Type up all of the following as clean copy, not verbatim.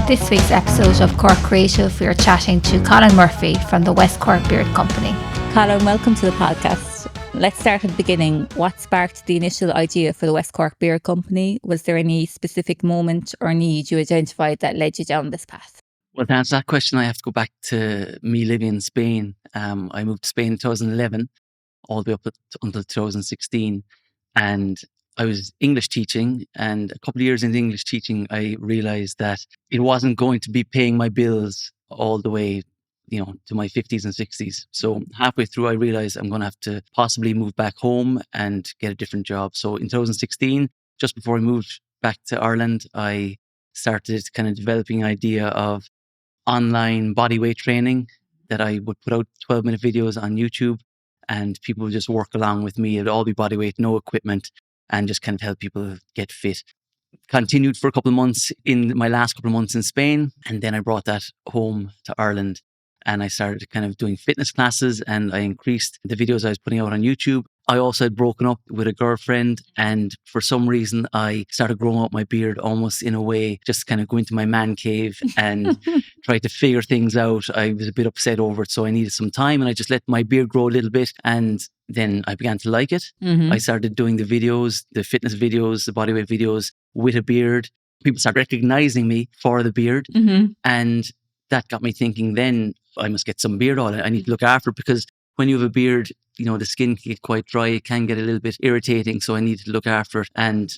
On this week's episode of Cork Creative, we are chatting to Colin Murphy from the West Cork Beard Company. Colin, welcome to the podcast. Let's start at the beginning. What sparked the initial idea for the West Cork Beard Company? Was there any specific moment or need you identified that led you down this path? Well, to answer that question, I have to go back to me living in Spain. I moved to Spain in 2011, all the way up until 2016. And I was English teaching. And a couple of years into English teaching, I realized that it wasn't going to be paying my bills all the way, to my 50s and 60s. So halfway through, I realized I'm going to have to possibly move back home and get a different job. So in 2016, just before I moved back to Ireland, I started kind of developing an idea of online bodyweight training that I would put out 12-minute videos on YouTube, and people would just work along with me. It'd all be bodyweight, no equipment, and just kind of help people get fit. Continued for a couple of months in my last couple of months in Spain, and then I brought that home to Ireland, and I started kind of doing fitness classes, and I increased the videos I was putting out on YouTube. I also had broken up with a girlfriend, and for some reason I started growing out my beard almost in a way, just kind of go into my man cave and try to figure things out. I was a bit upset over it, so I needed some time, and I just let my beard grow a little bit, and then I began to like it. I started doing the videos, the fitness videos, the bodyweight videos with a beard. People started recognizing me for the beard, and that got me thinking then I must get some beard oil. I need to look after it, because when you have a beard, the skin can get quite dry. It can get a little bit irritating. So I needed to look after it. And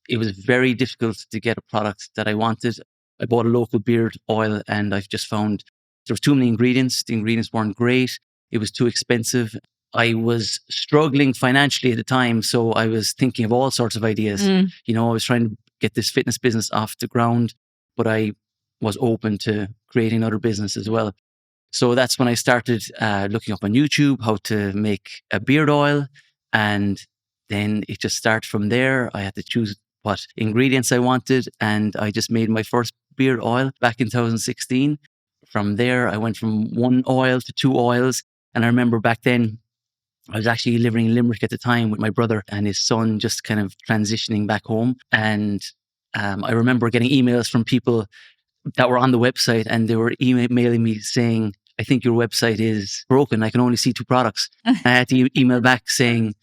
it was very difficult to get a product that I wanted. I bought a local beard oil, and I've just found there was too many ingredients. The ingredients weren't great. It was too expensive. I was struggling financially at the time. So I was thinking of all sorts of ideas. I was trying to get this fitness business off the ground, but I was open to creating another business as well. So that's when I started looking up on YouTube how to make a beard oil. And then it just started from there. I had to choose what ingredients I wanted, and I just made my first beard oil back in 2016. From there, I went from one oil to two oils. And I remember back then, I was actually living in Limerick at the time with my brother and his son, just kind of transitioning back home. And I remember getting emails from people that were on the website, and they were emailing me saying, I think your website is broken. I can only see two products. I had to email back saying,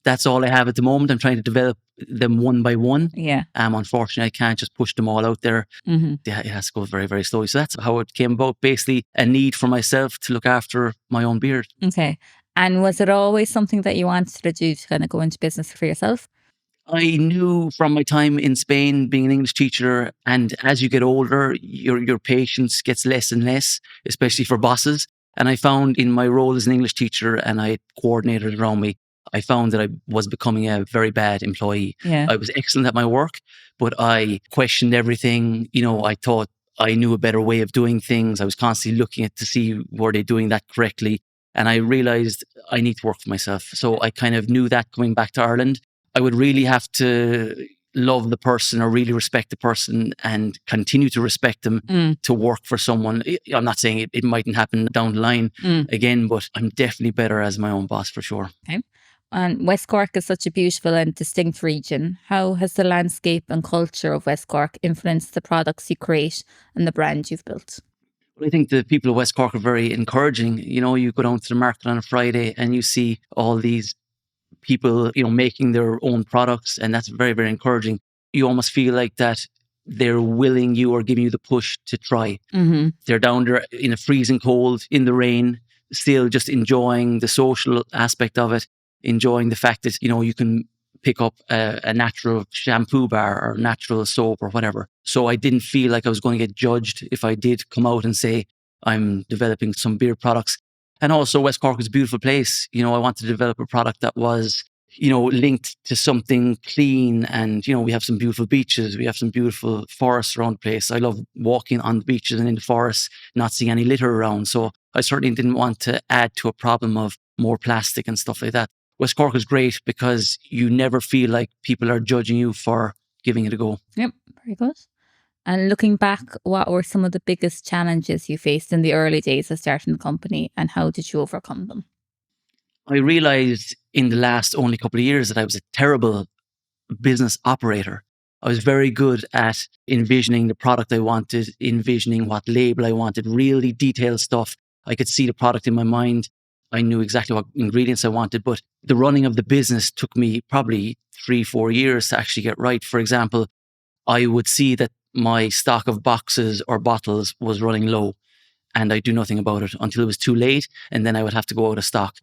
that's all I have at the moment. I'm trying to develop them one by one. Yeah. Unfortunately, I can't just push them all out there. It has to go very, very slowly. So that's how it came about. Basically, a need for myself to look after my own beard. Okay. And was it always something that you wanted to do, to kind of go into business for yourself? I knew from my time in Spain, being an English teacher, and as you get older, your patience gets less and less, especially for bosses. And I found in my role as an English teacher, and I had coordinators around me, I found that I was becoming a very bad employee. Yeah. I was excellent at my work, but I questioned everything. I thought I knew a better way of doing things. I was constantly looking at to see were they doing that correctly. And I realized I need to work for myself. So I kind of knew that coming back to Ireland. I would really have to love the person or really respect the person and continue to respect them to work for someone. I'm not saying it mightn't happen down the line again, but I'm definitely better as my own boss for sure. Okay. And West Cork is such a beautiful and distinct region. How has the landscape and culture of West Cork influenced the products you create and the brand you've built? I think the people of West Cork are very encouraging. You go down to the market on a Friday and you see all these people, making their own products, and that's very, very encouraging. You almost feel like that they're willing you or giving you the push to try. They're down there in a freezing cold, in the rain, still just enjoying the social aspect of it, enjoying the fact that, you can pick up a natural shampoo bar or natural soap or whatever. So I didn't feel like I was going to get judged if I did come out and say, I'm developing some beard products. And also West Cork is a beautiful place. I wanted to develop a product that was, linked to something clean. And, we have some beautiful beaches. We have some beautiful forests around the place. I love walking on the beaches and in the forests, not seeing any litter around. So I certainly didn't want to add to a problem of more plastic and stuff like that. West Cork is great because you never feel like people are judging you for giving it a go. Yep, very good. And looking back, what were some of the biggest challenges you faced in the early days of starting the company, and how did you overcome them? I realized in the last only couple of years that I was a terrible business operator. I was very good at envisioning the product I wanted, envisioning what label I wanted, really detailed stuff. I could see the product in my mind. I knew exactly what ingredients I wanted, but the running of the business took me probably 3-4 years to actually get right. For example, I would see that my stock of boxes or bottles was running low, and I'd do nothing about it until it was too late, and then I would have to go out of stock.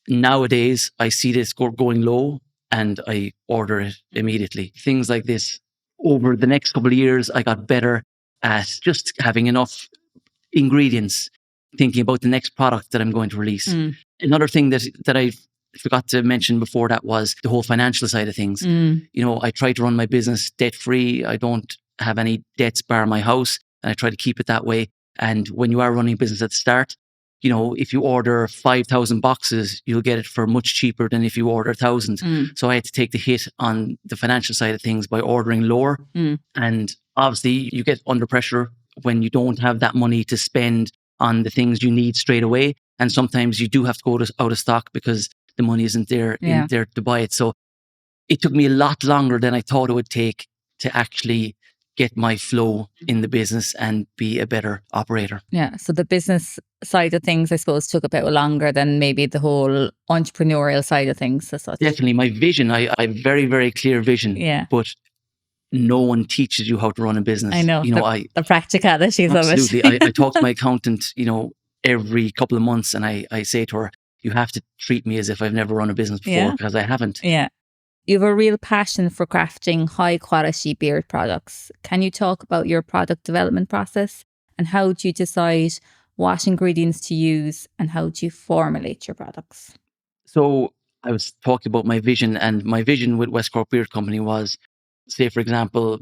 Nowadays, I see this going low and I order it immediately. Things like this. Over the next couple of years, I got better at just having enough ingredients, thinking about the next product that I'm going to release. Another thing that I forgot to mention before that was the whole financial side of things. I try to run my business debt-free. I don't have any debts bar my house, and I try to keep it that way. And when you are running a business at the start, if you order 5,000 boxes, you'll get it for much cheaper than if you order 1,000. So I had to take the hit on the financial side of things by ordering lower. And obviously you get under pressure when you don't have that money to spend on the things you need straight away. And sometimes you do have to go out of stock because the money isn't there, there to buy it. So it took me a lot longer than I thought it would take to actually get my flow in the business and be a better operator. Yeah. So the business side of things, I suppose, took a bit longer than maybe the whole entrepreneurial side of things as such. Definitely. My vision, I have very, very clear vision. Yeah. But no one teaches you how to run a business. I know. The practicalities of it. Absolutely. I talk to my accountant, every couple of months, and I say to her, you have to treat me as if I've never run a business before, because I haven't. Yeah. You have a real passion for crafting high quality beard products. Can you talk about your product development process and how do you decide what ingredients to use and how do you formulate your products? So I was talking about my vision, and my vision with West Cork Beard Company was, say, for example,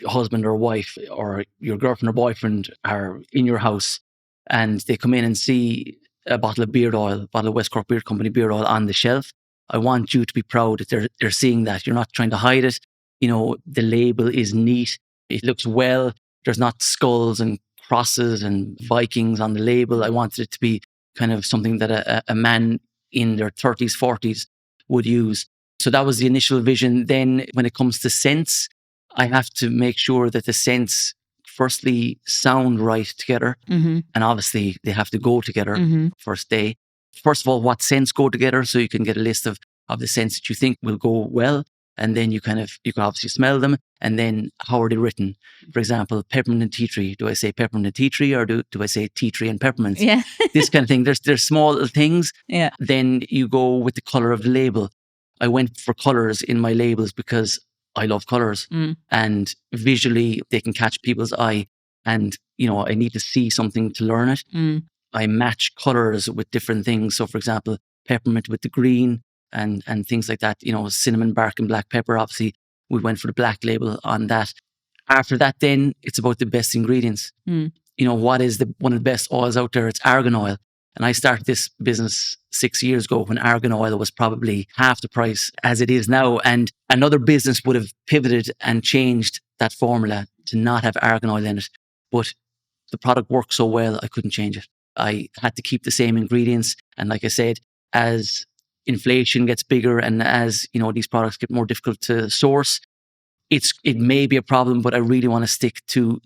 husband or wife or your girlfriend or boyfriend are in your house and they come in and see a bottle of beard oil, bottle of West Cork Beard Company beard oil on the shelf. I want you to be proud that they're seeing that. You're not trying to hide it. The label is neat. It looks well. There's not skulls and crosses and Vikings on the label. I wanted it to be kind of something that a man in their 30s, 40s would use. So that was the initial vision. Then when it comes to scents, I have to make sure that the scents firstly sound right together. And obviously they have to go together first day. First of all, what scents go together, so you can get a list of the scents that you think will go well. And then you can obviously smell them. And then how are they written? For example, peppermint and tea tree. Do I say peppermint and tea tree, or do I say tea tree and peppermint? Yeah. This kind of thing. There's small little things. Yeah. Then you go with the color of the label. I went for colors in my labels because I love colors, and visually they can catch people's eye. And I need to see something to learn it. I match colors with different things. So, for example, peppermint with the green and things like that. Cinnamon bark and black pepper. Obviously, we went for the black label on that. After that, then it's about the best ingredients. What is one of the best oils out there? It's argan oil. And I started this business 6 years ago when argan oil was probably half the price as it is now. And another business would have pivoted and changed that formula to not have argan oil in it. But the product worked so well, I couldn't change it. I had to keep the same ingredients. And like I said, as inflation gets bigger and as, these products get more difficult to source, it may be a problem, but I really want to stick to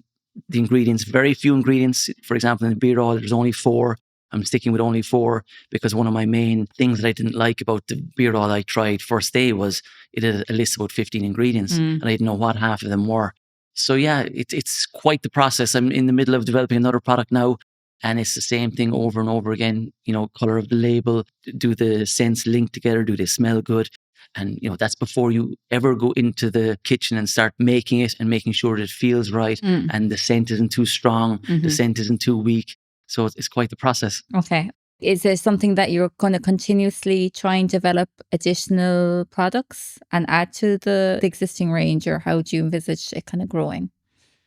the ingredients. Very few ingredients. For example, in the beard oil, there's only 4. I'm sticking with only 4 because one of my main things that I didn't like about the beard oil I tried first day was it had a list of about 15 ingredients and I didn't know what half of them were. So yeah, it's quite the process. I'm in the middle of developing another product now, and it's the same thing over and over again. Color of the label, do the scents link together, do they smell good? And that's before you ever go into the kitchen and start making it and making sure that it feels right and the scent isn't too strong, the scent isn't too weak. So it's quite the process. Okay. Is there something that you're going to continuously try and develop additional products and add to the existing range, or how do you envisage it kind of growing?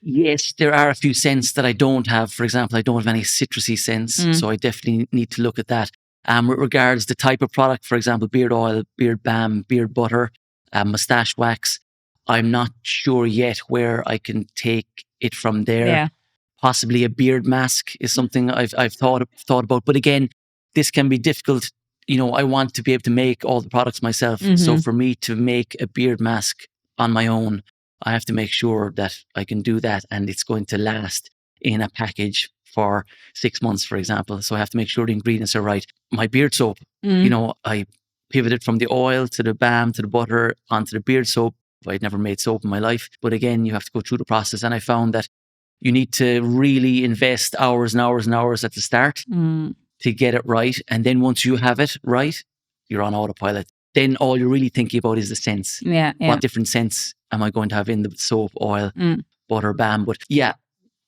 Yes, there are a few scents that I don't have. For example, I don't have any citrusy scents, so I definitely need to look at that. With regards to the type of product, for example, beard oil, beard balm, beard butter, mustache wax, I'm not sure yet where I can take it from there. Yeah. Possibly a beard mask is something I've thought about. But again, this can be difficult. I want to be able to make all the products myself. So for me to make a beard mask on my own, I have to make sure that I can do that and it's going to last in a package for 6 months, for example. So I have to make sure the ingredients are right. My beard soap, I pivoted from the oil to the balm to the butter onto the beard soap. I'd never made soap in my life. But again, you have to go through the process. And I found that you need to really invest hours and hours and hours at the start to get it right. And then once you have it right, you're on autopilot. Then all you're really thinking about is the scents. Yeah. What different scents am I going to have in the soap, oil, butter, balm? But yeah,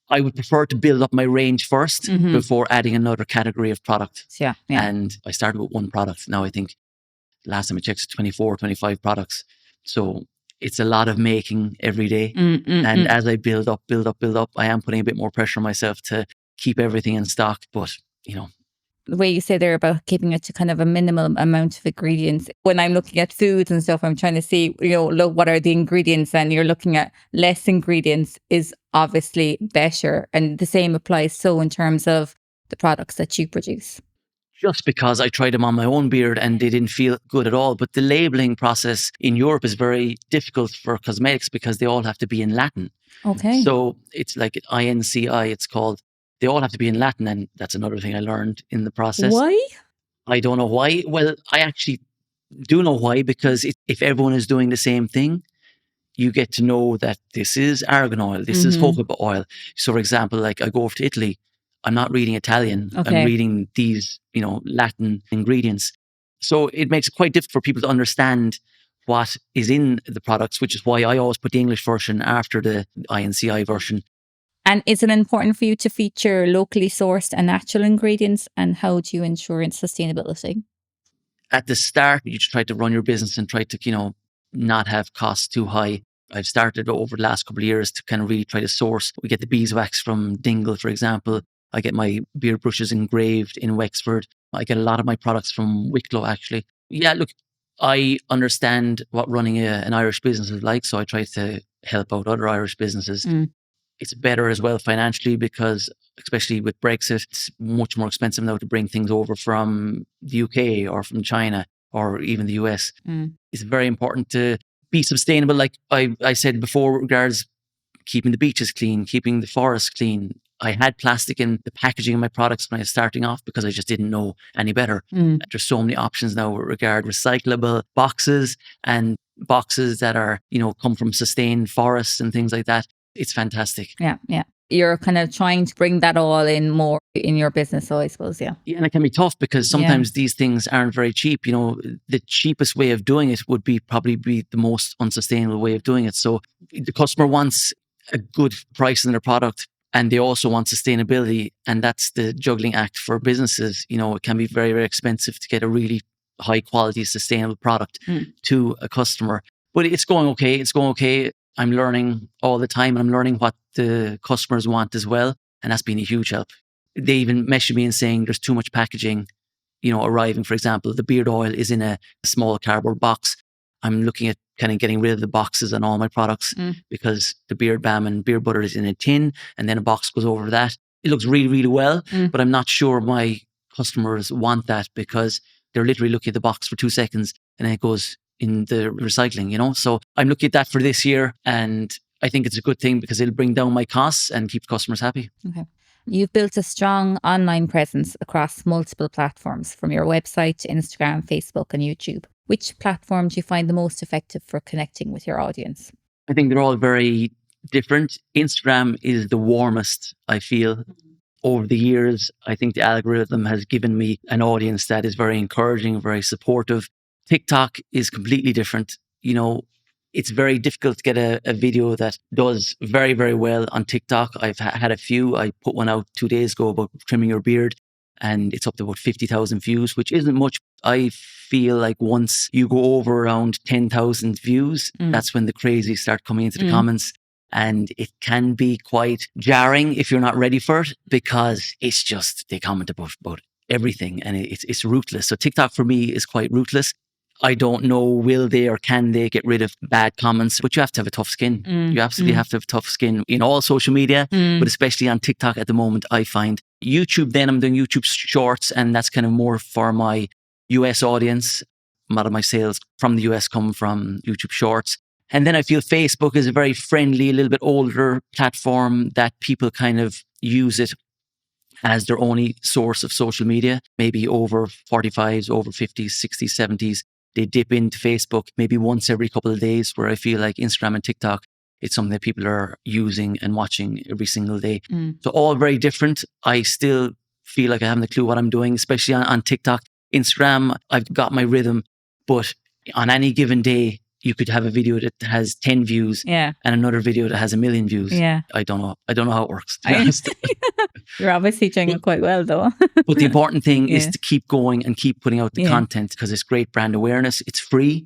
I would prefer to build up my range first before adding another category of product. Yeah. And I started with one product. Now I think last time I checked, 24, 25 products. So it's a lot of making every day. And as I build up, I am putting a bit more pressure on myself to keep everything in stock. But, the way you say there about keeping it to kind of a minimum amount of ingredients. When I'm looking at foods and stuff, I'm trying to see, look, what are the ingredients? And you're looking at less ingredients is obviously better. And the same applies so in terms of the products that you produce. Just because I tried them on my own beard and they didn't feel good at all. But the labeling process in Europe is very difficult for cosmetics because they all have to be in Latin. Okay. So it's like INCI, it's called. They all have to be in Latin. And that's another thing I learned in the process. Why? I don't know why. Well, I actually do know why, because if everyone is doing the same thing, you get to know that this is argan oil, this is jojoba oil. So for example, like I go over to Italy, I'm not reading Italian, I'm reading these, Latin ingredients. So it makes it quite difficult for people to understand what is in the products, which is why I always put the English version after the INCI version. And is it important for you to feature locally sourced and natural ingredients? And how do you ensure its sustainability? At the start, you try to run your business and try to, not have costs too high. I've started over the last couple of years to kind of really try to source. We get the beeswax from Dingle, for example. I get my beard brushes engraved in Wexford. I get a lot of my products from Wicklow, actually. Yeah, look, I understand what running an Irish business is like, so I try to help out other Irish businesses. It's better as well financially because, especially with Brexit, it's much more expensive now to bring things over from the UK or from China or even the US. It's very important to be sustainable. Like I said before, regards keeping the beaches clean, keeping the forests clean. I had plastic in the packaging of my products when I was starting off because I just didn't know any better. There's so many options now with regard recyclable boxes and boxes that are, come from sustained forests and things like that. It's fantastic. Yeah. You're kind of trying to bring that all in more in your business, so I suppose, yeah. Yeah, and it can be tough because sometimes these things aren't very cheap. The cheapest way of doing it would probably be the most unsustainable way of doing it. So the customer wants a good price on their product and they also want sustainability. And that's the juggling act for businesses. It can be very, very expensive to get a really high quality, sustainable product to a customer. But it's going okay. I'm learning all the time and I'm learning what the customers want as well. And that's been a huge help. They even message me and saying there's too much packaging, arriving. For example, the beard oil is in a small cardboard box. I'm looking at kind of getting rid of the boxes on all my products because the beard balm and beard butter is in a tin and then a box goes over that. It looks really, really well, but I'm not sure my customers want that because they're literally looking at the box for 2 seconds and then it goes in the recycling, So I'm looking at that for this year and I think it's a good thing because it'll bring down my costs and keep customers happy. Okay. You've built a strong online presence across multiple platforms, from your website to Instagram, Facebook and YouTube. Which platform do you find the most effective for connecting with your audience? I think they're all very different. Instagram is the warmest, I feel. Over the years, I think the algorithm has given me an audience that is very encouraging, very supportive. TikTok is completely different. It's very difficult to get a video that does very, very well on TikTok. I've had a few. I put one out 2 days ago about trimming your beard and it's up to about 50,000 views, which isn't much. I feel like once you go over around 10,000 views, that's when the crazies start coming into the comments. And it can be quite jarring if you're not ready for it because it's just, they comment about everything and it's ruthless. So TikTok for me is quite ruthless. I don't know, will they or can they get rid of bad comments? But you have to have a tough skin. You absolutely have to have tough skin in all social media, but especially on TikTok at the moment, I find. YouTube, then I'm doing YouTube shorts and that's kind of more for my US audience. A lot of my sales from the US come from YouTube shorts. And then I feel Facebook is a very friendly, a little bit older platform that people kind of use it as their only source of social media. Maybe over 45s, over 50s, 60s, 70s, they dip into Facebook maybe once every couple of days, where I feel like Instagram and TikTok, it's something that people are using and watching every single day. So all very different. I still feel like I haven't a clue what I'm doing, especially on TikTok. Instagram, I've got my rhythm, but on any given day, you could have a video that has 10 views Yeah. and another video that has 1 million views. Yeah. I don't know. I don't know how it works, to be honest. You're obviously doing it quite well, though. But the important thing is Yeah. to keep going and keep putting out the Yeah. content, because it's great brand awareness. It's free,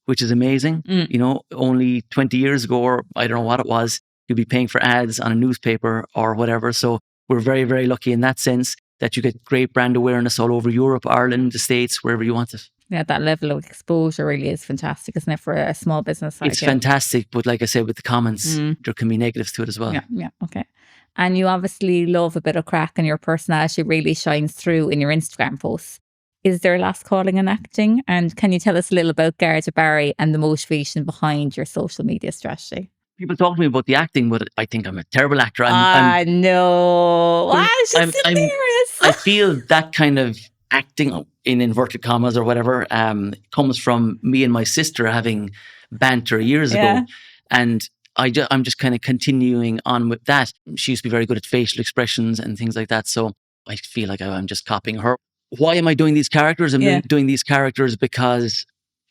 which is amazing. You know, only 20 years ago, or I don't know what it was, you'd be paying for ads on a newspaper or whatever. So we're very, very lucky in that sense that you get great brand awareness all over Europe, Ireland, the States, wherever you want it. Yeah, that level of exposure really is fantastic, isn't it, for a small business like It's you? fantastic. But like I said, with the comments, there can be negatives to it as well. Yeah, okay. And you obviously love a bit of crack, and your personality really shines through in your Instagram posts. Is there a last calling in acting? And can you tell us a little about Garda Barry and the motivation behind your social media strategy? People talk to me about the acting, but I think I'm a terrible actor. No. It's just hilarious. I feel that kind of acting, in inverted commas or whatever, comes from me and my sister having banter years ago. And I'm just kind of continuing on with that. She used to be very good at facial expressions and things like that. So I feel like I'm just copying her. Why am I doing these characters? I'm doing these characters because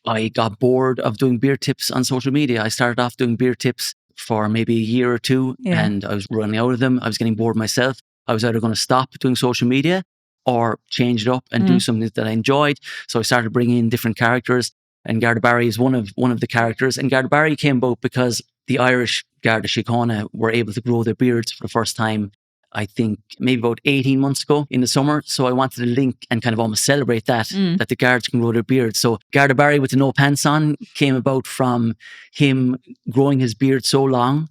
I got bored of doing beer tips on social media. I started off doing beer tips for maybe a year or two, and I was running out of them. I was getting bored myself. I was either going to stop doing social media or change it up and do something that I enjoyed. So I started bringing in different characters, and Garda Barry is one of the characters. And Garda Barry came about because the Irish Garda Síochána were able to grow their beards for the first time, I think maybe about 18 months ago in the summer. So I wanted to link and kind of almost celebrate that the guards can grow their beards. So Garda Barry with the no pants on came about from him growing his beard so long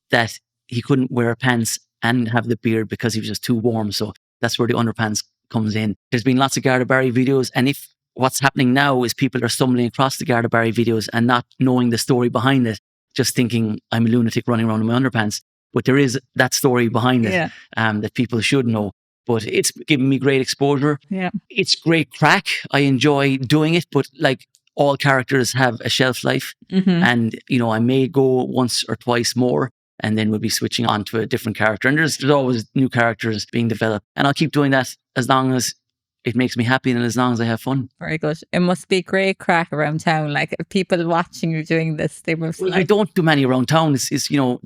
that he couldn't wear pants and have the beard because he was just too warm. So that's where the underpants comes in. There's been lots of Garda Barry videos, and if what's happening now is people are stumbling across the Garda Barry videos and not knowing the story behind it, just thinking I'm a lunatic running around in my underpants. But there is that story behind it that people should know. But it's given me great exposure. Yeah. It's great crack. I enjoy doing it, but like all characters have a shelf life. And, you know, I may go once or twice more, and then we'll be switching on to a different character. And there's always new characters being developed. And I'll keep doing that as long as it makes me happy and as long as I have fun. Very good. It must be great crack around town. Like, people watching you doing this, they must... Well, I don't do many around town. It's you know,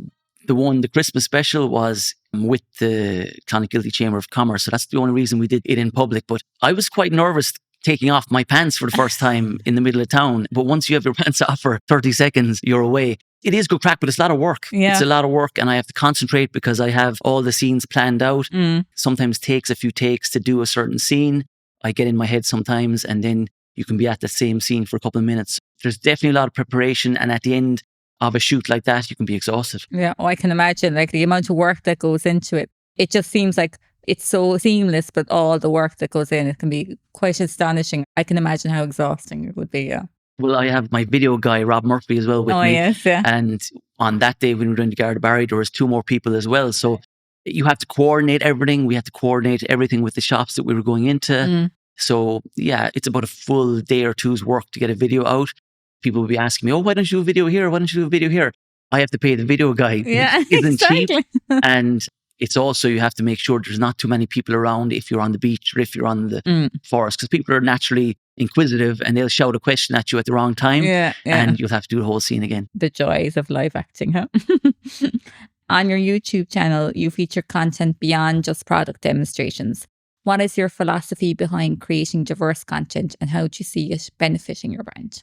the Christmas special was with the Clonakilty Chamber of Commerce. So that's the only reason we did it in public. But I was quite nervous taking off my pants for the first time in the middle of town. But once you have your pants off for 30 seconds, you're away. It is good crack, but it's a lot of work. Yeah. It's a lot of work, and I have to concentrate because I have all the scenes planned out. Sometimes takes a few takes to do a certain scene. I get in my head sometimes, and then you can be at the same scene for a couple of minutes. There's definitely a lot of preparation, and at the end of a shoot like that, you can be exhausted. Yeah, I can imagine, like, the amount of work that goes into it. It just seems like it's so seamless, but all the work that goes in, it can be quite astonishing. I can imagine how exhausting it would be, yeah. Well, I have my video guy, Rob Murphy, as well with me. Yes, yeah. And on that day when we were doing the Garda Barry, there was 2 more people as well. So you have to coordinate everything. We had to coordinate everything with the shops that we were going into. So yeah, it's about a full day or two's work to get a video out. People will be asking me, oh, why don't you do a video here? Why don't you do a video here? I have to pay the video guy. Yeah, It isn't exactly. cheap. And it's also, you have to make sure there's not too many people around if you're on the beach or if you're on the forest, because people are naturally inquisitive and they'll shout a question at you at the wrong time. And you'll have to do the whole scene again. The joys of live acting, huh? On your YouTube channel, you feature content beyond just product demonstrations. What is your philosophy behind creating diverse content, and how do you see it benefiting your brand?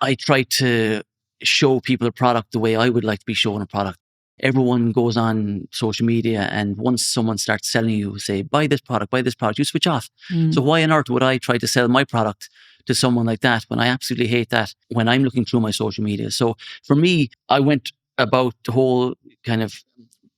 I try to show people a product the way I would like to be shown a product. Everyone goes on social media, and once someone starts selling you, say, buy this product, you switch off. So why on earth would I try to sell my product to someone like that when I absolutely hate that when I'm looking through my social media? So for me, I went about the whole kind of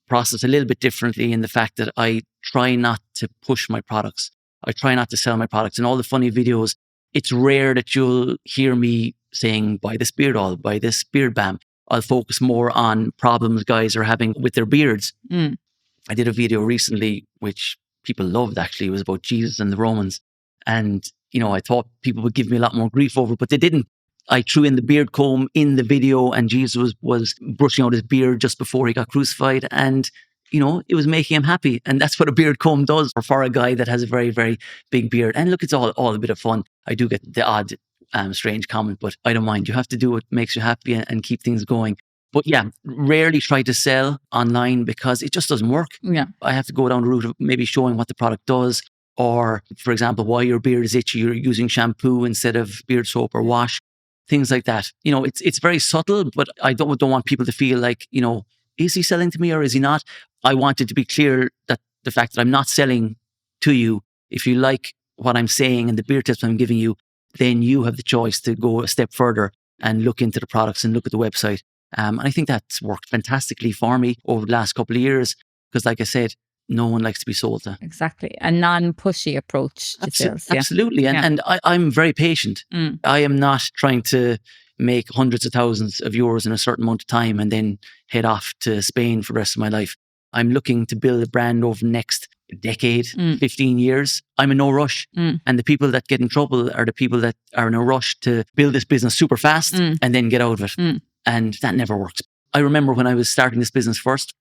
process a little bit differently in the fact that I try not to push my products. I try not to sell my products. In all the funny videos, it's rare that you'll hear me saying, buy this beard oil, buy this beard balm. I'll focus more on problems guys are having with their beards. Mm. I did a video recently, which people loved actually. It was about Jesus and the Romans. And, I thought people would give me a lot more grief over it, but they didn't. I threw in the beard comb in the video, and Jesus was brushing out his beard just before he got crucified. And, it was making him happy. And that's what a beard comb does for a guy that has a very, very big beard. And look, it's all a bit of fun. I do get the odd strange comment, but I don't mind. You have to do what makes you happy and keep things going. But yeah, rarely try to sell online because it just doesn't work. Yeah. I have to go down the route of maybe showing what the product does, or, for example, why your beard is itchy, you're using shampoo instead of beard soap or wash, things like that. It's very subtle, but I don't want people to feel like, is he selling to me or is he not? I want it to be clear that the fact that I'm not selling to you, if you like what I'm saying and the beard tips I'm giving you, then you have the choice to go a step further and look into the products and look at the website. And I think that's worked fantastically for me over the last couple of years because, like I said, no one likes to be sold to. Exactly. A non-pushy approach to sales. Yeah. Absolutely. And I'm very patient. I am not trying to make hundreds of thousands of euros in a certain amount of time and then head off to Spain for the rest of my life. I'm looking to build a brand over the next decade, 15 years. I'm in no rush. And the people that get in trouble are the people that are in a rush to build this business super fast and then get out of it. And that never works. I remember when I was starting this business first,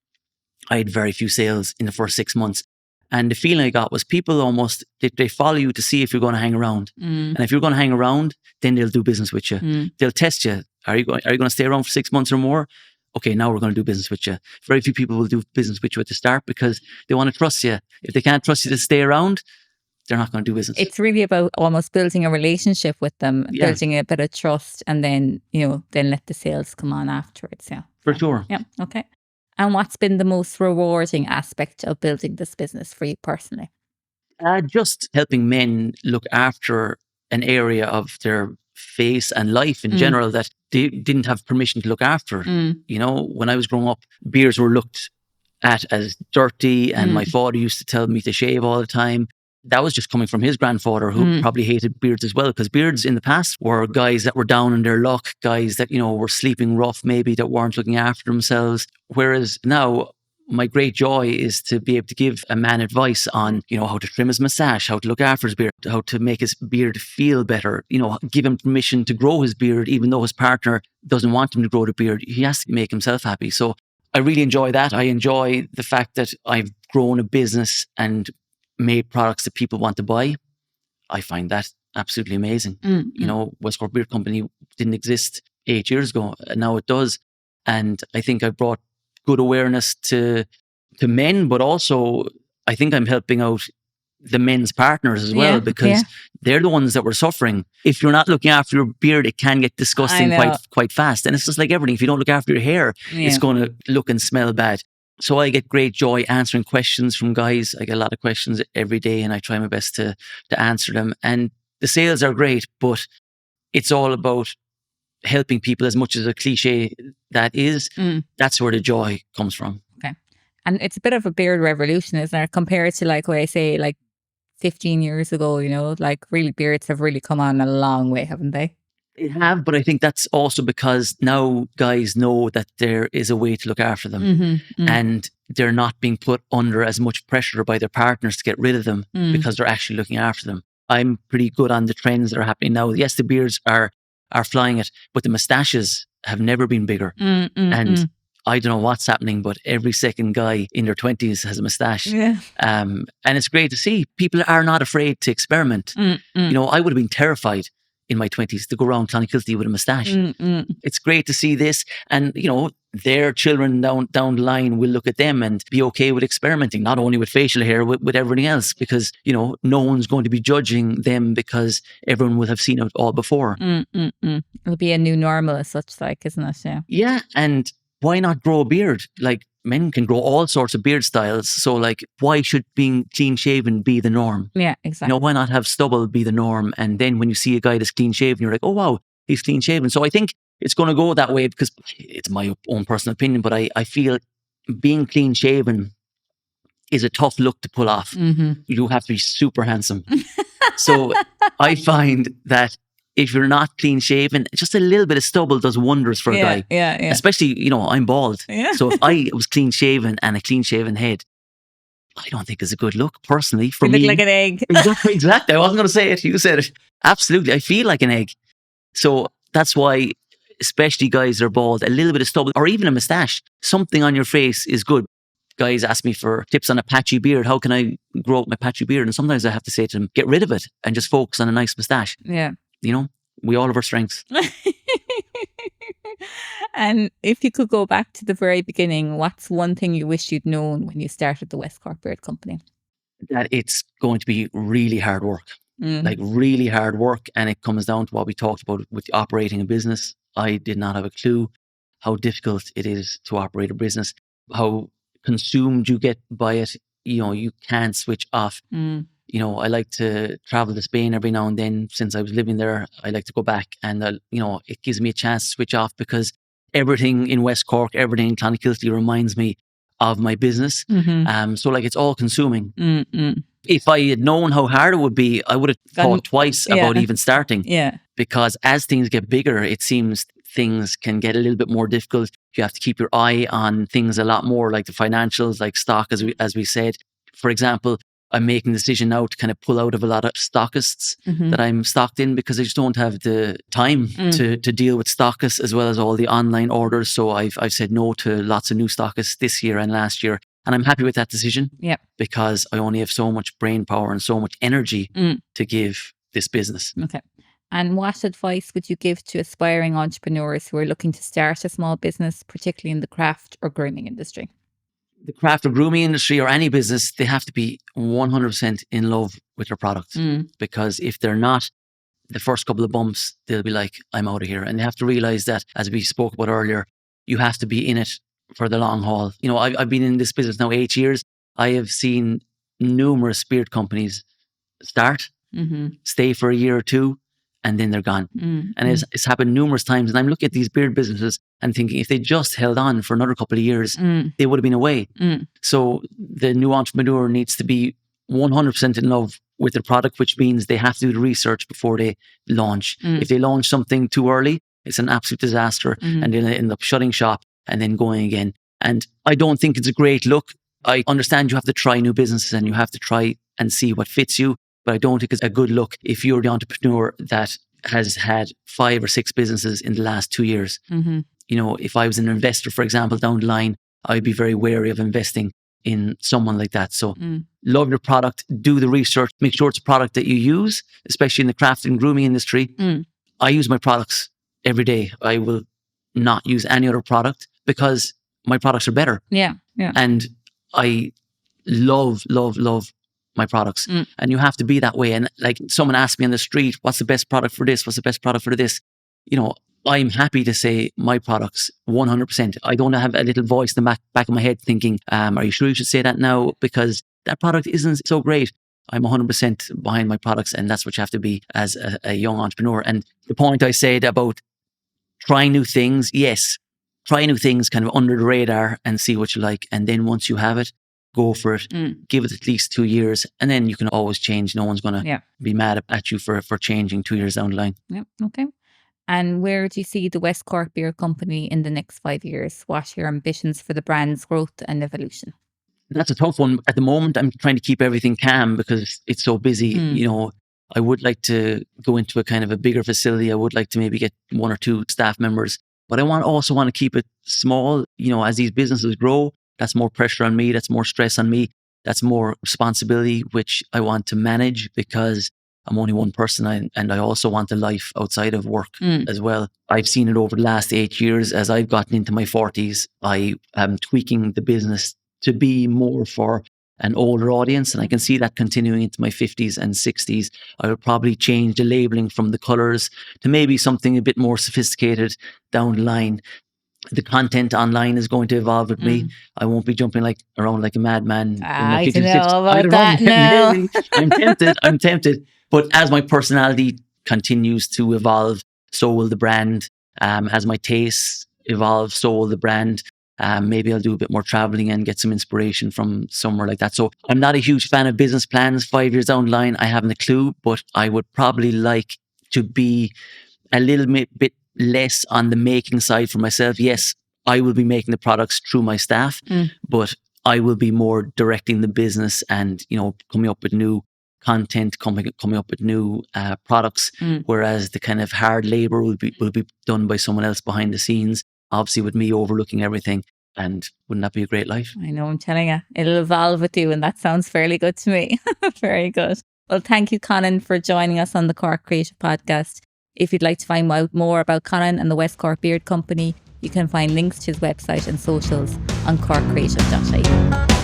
I had very few sales in the first 6 months. And the feeling I got was people almost, they follow you to see if you're going to hang around. And if you're going to hang around, then they'll do business with you. They'll test you. Are you going to stay around for 6 months or more? Okay, now we're going to do business with you. Very few people will do business with you at the start because they want to trust you. If they can't trust you to stay around, they're not going to do business. It's really about almost building a relationship with them, building a bit of trust, and then, then let the sales come on afterwards. Yeah. For sure. Yeah. Okay. And what's been the most rewarding aspect of building this business for you personally? Just helping men look after an area of their face and life in general that they didn't have permission to look after. When I was growing up, beards were looked at as dirty, and my father used to tell me to shave all the time. That was just coming from his grandfather, who probably hated beards as well, because beards in the past were guys that were down on their luck, guys that, were sleeping rough, maybe, that weren't looking after themselves. Whereas now, my great joy is to be able to give a man advice on, how to trim his moustache, how to look after his beard, how to make his beard feel better, give him permission to grow his beard, even though his partner doesn't want him to grow the beard. He has to make himself happy. So I really enjoy that. I enjoy the fact that I've grown a business and made products that people want to buy. I find that absolutely amazing. West Cork Beard Company didn't exist 8 years ago, and now it does. And I think I brought good awareness to men, but also I think I'm helping out the men's partners as well, because they're the ones that were suffering. If you're not looking after your beard, it can get disgusting quite fast. And it's just like everything. If you don't look after your hair, it's going to look and smell bad. So I get great joy answering questions from guys. I get a lot of questions every day, and I try my best to answer them. And the sales are great, but it's all about helping people, as much as a cliche that is. That's where the joy comes from. Okay. And it's a bit of a beard revolution, isn't it? Compared to what I say, 15 years ago, really beards have really come on a long way, haven't they? They have, but I think that's also because now guys know that there is a way to look after them, and they're not being put under as much pressure by their partners to get rid of them because they're actually looking after them. I'm pretty good on the trends that are happening now. Yes, the beards are flying it, but the moustaches have never been bigger. And I don't know what's happening, but every second guy in their 20s has a moustache. Yeah. And it's great to see. People are not afraid to experiment. I would have been terrified in my 20s to go around Clonakilty with a moustache. It's great to see this. And, their children down the line will look at them and be okay with experimenting, not only with facial hair, with everything else, because, no one's going to be judging them because everyone will have seen it all before. It'll be a new normal as such, isn't it? Yeah. Yeah. And why not grow a beard? Men can grow all sorts of beard styles. So why should being clean shaven be the norm? Yeah, exactly. Why not have stubble be the norm? And then when you see a guy that's clean shaven, you're like, oh, wow, he's clean shaven. So I think it's going to go that way, because it's my own personal opinion, but I feel being clean shaven is a tough look to pull off. You have to be super handsome. So I find that if you're not clean shaven, just a little bit of stubble does wonders for a guy. Yeah. Especially, I'm bald. Yeah. So if I was clean shaven and a clean shaven head, I don't think it's a good look personally for You me. look like an egg. Exactly. I wasn't going to say it. You said it. Absolutely. I feel like an egg. So that's why, especially guys that are bald, a little bit of stubble or even a moustache, something on your face is good. Guys ask me for tips on a patchy beard. How can I grow up my patchy beard? And sometimes I have to say to them, get rid of it and just focus on a nice moustache. Yeah. We all have our strengths. And if you could go back to the very beginning, what's one thing you wish you'd known when you started the West Cork Beard Company? That it's going to be really hard work. Mm. Like really hard work. And it comes down to what we talked about with operating a business. I did not have a clue how difficult it is to operate a business, how consumed you get by it. You can't switch off. Mm. I like to travel to Spain every now and then. Since I was living there, I like to go back and, it gives me a chance to switch off because everything in West Cork, everything in Clonakilty reminds me of my business. Mm-hmm. So like it's all consuming. Mm-mm. If I had known how hard it would be, I would have thought twice about even starting. Yeah. Because as things get bigger, it seems things can get a little bit more difficult. You have to keep your eye on things a lot more, like the financials, like stock, as we said. For example, I'm making the decision now to kind of pull out of a lot of stockists that I'm stocked in because I just don't have the time to deal with stockists as well as all the online orders. So I've said no to lots of new stockists this year and last year. And I'm happy with that decision because I only have so much brain power and so much energy to give this business. Okay. And what advice would you give to aspiring entrepreneurs who are looking to start a small business, particularly in the craft or grooming industry? The craft or grooming industry or any business, they have to be 100% in love with their product. Because if they're not, the first couple of bumps, they'll be like, I'm out of here. And they have to realize that, as we spoke about earlier, you have to be in it for the long haul. I've been in this business now 8 years. I have seen numerous beard companies start, stay for a year or two, and then they're gone. And it's happened numerous times. And I'm looking at these beard businesses and thinking if they just held on for another couple of years, they would have been away. So the new entrepreneur needs to be 100% in love with their product, which means they have to do the research before they launch. If they launch something too early, it's an absolute disaster and they'll end up shutting shop and then going again. And I don't think it's a great look. I understand you have to try new businesses and you have to try and see what fits you. But I don't think it's a good look if you're the entrepreneur that has had 5 or 6 businesses in the last 2 years. If I was an investor, for example, down the line, I'd be very wary of investing in someone like that. So love your product, do the research, make sure it's a product that you use, especially in the craft and grooming industry. I use my products every day. I will not use any other product because my products are better. Yeah. And I love my products. And you have to be that way. And like someone asked me on the street, what's the best product for this? What's the best product for this? I'm happy to say my products 100%. I don't have a little voice in the back of my head thinking, are you sure you should say that now? Because that product isn't so great. I'm 100% behind my products. And that's what you have to be as a young entrepreneur. And the point I said about trying new things, yes, try new things kind of under the radar and see what you like. And then once you have it, go for it. Give it at least 2 years. And then you can always change. No one's going to be mad at you for changing 2 years down the line. Yeah. Okay. And where do you see the West Cork Beard Company in the next 5 years? What are your ambitions for the brand's growth and evolution? That's a tough one. At the moment, I'm trying to keep everything calm because it's so busy. I would like to go into a kind of a bigger facility. I would like to maybe get 1 or 2 staff members, but I also want to keep it small. As these businesses grow, that's more pressure on me. That's more stress on me. That's more responsibility, which I want to manage because I'm only one person and I also want a life outside of work as well. I've seen it over the last 8 years as I've gotten into my 40s. I am tweaking the business to be more for an older audience. And I can see that continuing into my 50s and 60s. I will probably change the labeling from the colors to maybe something a bit more sophisticated down the line. The content online is going to evolve with me. I won't be jumping around like a madman. I don't know about that now. I'm tempted. But as my personality continues to evolve, so will the brand. As my tastes evolve, so will the brand. Maybe I'll do a bit more traveling and get some inspiration from somewhere like that. So I'm not a huge fan of business plans 5 years down the line. I haven't a clue, but I would probably like to be a little bit less on the making side for myself. Yes, I will be making the products through my staff, but I will be more directing the business and, coming up with new content, coming up with new products, whereas the kind of hard labor will be done by someone else behind the scenes, obviously with me overlooking everything. And wouldn't that be a great life? I know, I'm telling you, it'll evolve with you, and that sounds fairly good to me. Very good. Well, thank you, Colin, for joining us on the Cork Creative podcast. If you'd like to find out more about Colin and the West Cork Beard Company, you can find links to his website and socials on corkcreative.ie.